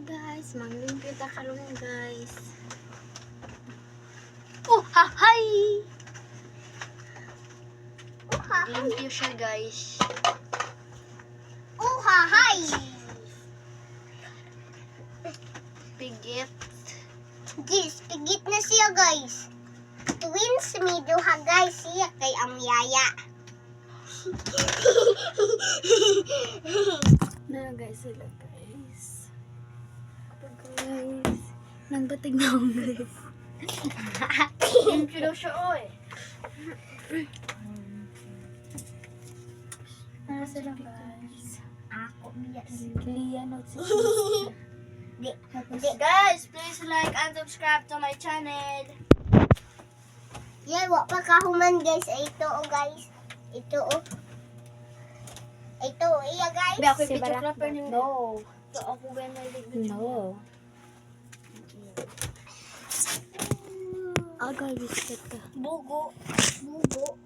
guys, manglimpyo ta karon guys. Oh, hi. Oh, hi. Limpyo siya guys. Oh, hi. Pigit. Guys, pigit na siya guys. Twins mi duha guys siya kay ang yaya. Na guys sila guys. Guys, nang batig na akong guys. Limpyo daw siya oy. Nara sila guys. Ako biya. Lian out si Di. Guys, please like and subscribe to my channel. Yan, wa pa kahuman guys. Ito oh guys. Ito oh. Ito iya guys. Ba ako Si picture Barak rapper ba? ni No. So ako ba may video. No. Agay biscuit ka. Bugo. Bugo.